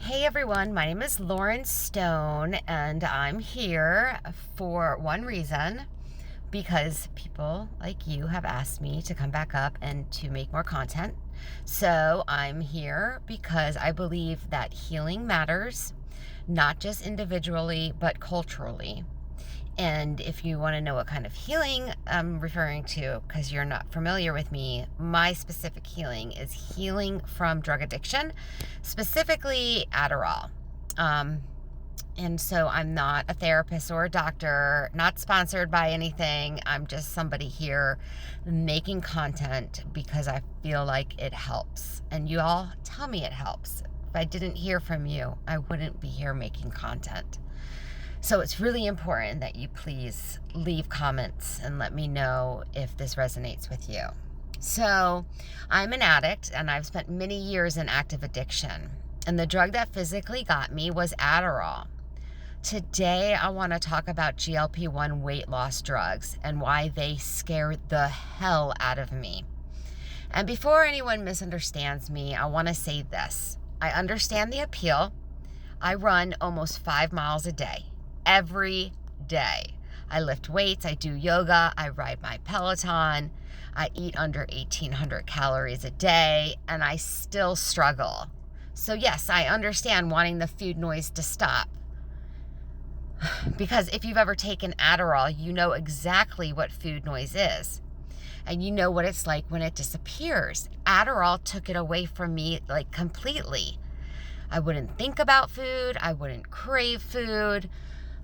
Hey everyone, my name is Lauren Stone, and I'm here for one reason, because people like you have asked me to come back up and to make more content. So I'm here because I believe that healing matters, not just individually, but culturally. And if you want to know what kind of healing I'm referring to, because you're not familiar with me, my specific healing is healing from drug addiction, specifically Adderall. And so I'm not a therapist or a doctor, not sponsored by anything. I'm just somebody here making content because I feel like it helps. And you all tell me it helps. If I didn't hear from you, I wouldn't be here making content. So it's really important that you please leave comments and let me know if this resonates with you. So I'm an addict, and I've spent many years in active addiction. And the drug that physically got me was Adderall. Today, I want to talk about GLP-1 weight loss drugs and why they scare the hell out of me. And before anyone misunderstands me, I want to say this. I understand the appeal. I run almost 5 miles a day. Every day. I lift weights, I do yoga, I ride my Peloton, I eat under 1,800 calories a day, and I still struggle. So yes, I understand wanting the food noise to stop. Because if you've ever taken Adderall, you know exactly what food noise is. And you know what it's like when it disappears. Adderall took it away from me, like, completely. I wouldn't think about food, I wouldn't crave food.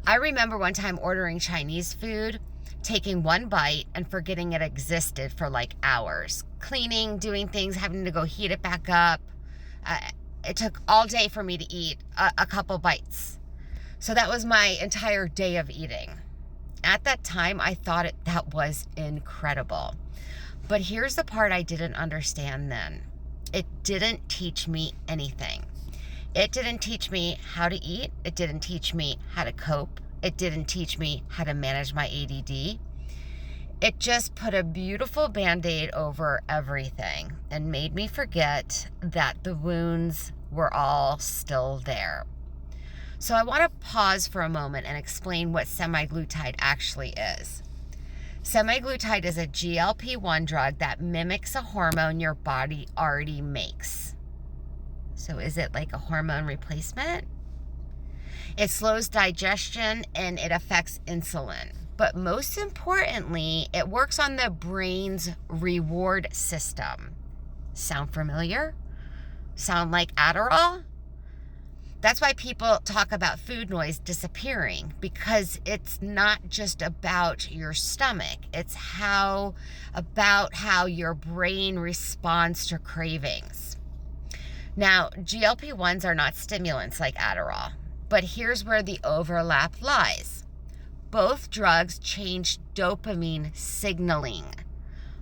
I remember one time ordering Chinese food, taking one bite and forgetting it existed for like hours. Cleaning, doing things, having to go heat it back up. It took all day for me to eat a couple bites. So that was my entire day of eating. At that time, I thought that was incredible. But here's the part I didn't understand then. It didn't teach me anything. It didn't teach me how to eat. It didn't teach me how to cope. It didn't teach me how to manage my ADD. It just put a beautiful Band-Aid over everything and made me forget that the wounds were all still there. So I want to pause for a moment and explain what semaglutide actually is. Semaglutide is a GLP-1 drug that mimics a hormone your body already makes. So is it like a hormone replacement? It slows digestion and it affects insulin. But most importantly, it works on the brain's reward system. Sound familiar? Sound like Adderall? That's why people talk about food noise disappearing, because it's not just about your stomach. It's about how your brain responds to cravings. Now, GLP-1s are not stimulants like Adderall, but here's where the overlap lies. Both drugs change dopamine signaling.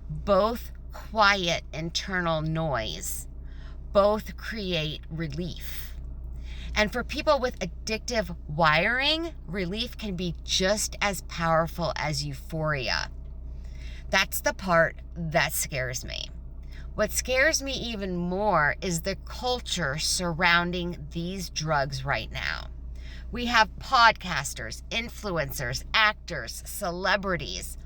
Both quiet internal noise. Both create relief. And for people with addictive wiring, relief can be just as powerful as euphoria. That's the part that scares me. What scares me even more is the culture surrounding these drugs right now. We have podcasters, influencers, actors, celebrities,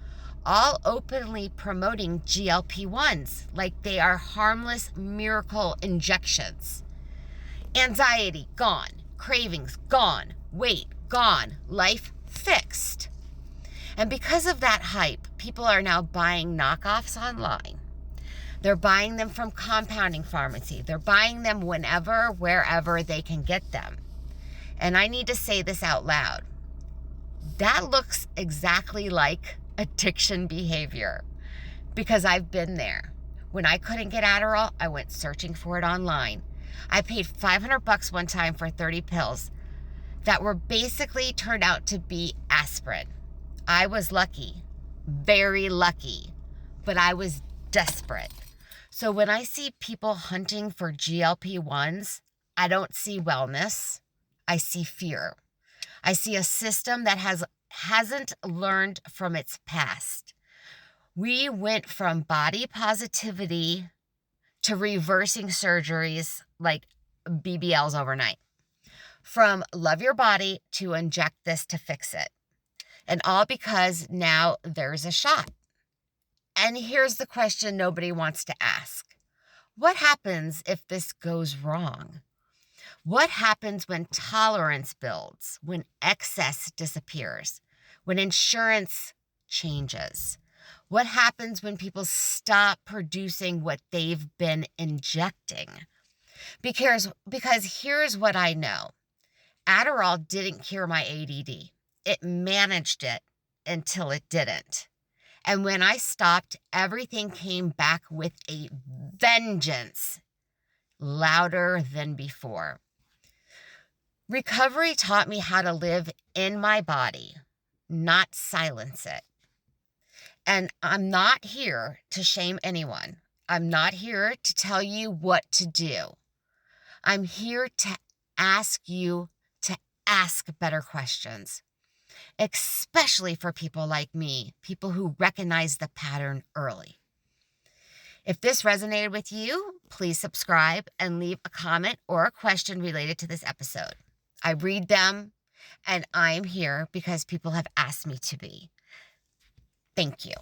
all openly promoting GLP-1s like they are harmless miracle injections. Anxiety gone, cravings gone, weight gone, life fixed. And because of that hype, people are now buying knockoffs online. They're buying them from compounding pharmacy. They're buying them whenever, wherever they can get them. And I need to say this out loud. That looks exactly like addiction behavior, because I've been there. When I couldn't get Adderall, I went searching for it online. I paid $500 one time for 30 pills that were basically turned out to be aspirin. I was lucky, very lucky, but I was desperate. So when I see people hunting for GLP-1s, I don't see wellness. I see fear. I see a system that hasn't learned from its past. We went from body positivity to reversing surgeries like BBLs overnight. from love your body to inject this to fix it. And all because now there's a shot. And here's the question nobody wants to ask. What happens if this goes wrong? What happens when tolerance builds, when excess disappears, when insurance changes? What happens when people stop producing what they've been injecting? Because here's what I know. Adderall didn't cure my ADD. It managed it until it didn't. And when I stopped, everything came back with a vengeance, louder than before. Recovery taught me how to live in my body, not silence it. And I'm not here to shame anyone. I'm not here to tell you what to do. I'm here to ask you to ask better questions, especially for people like me, people who recognize the pattern early. If this resonated with you, please subscribe and leave a comment or a question related to this episode. I read them, and I'm here because people have asked me to be. Thank you.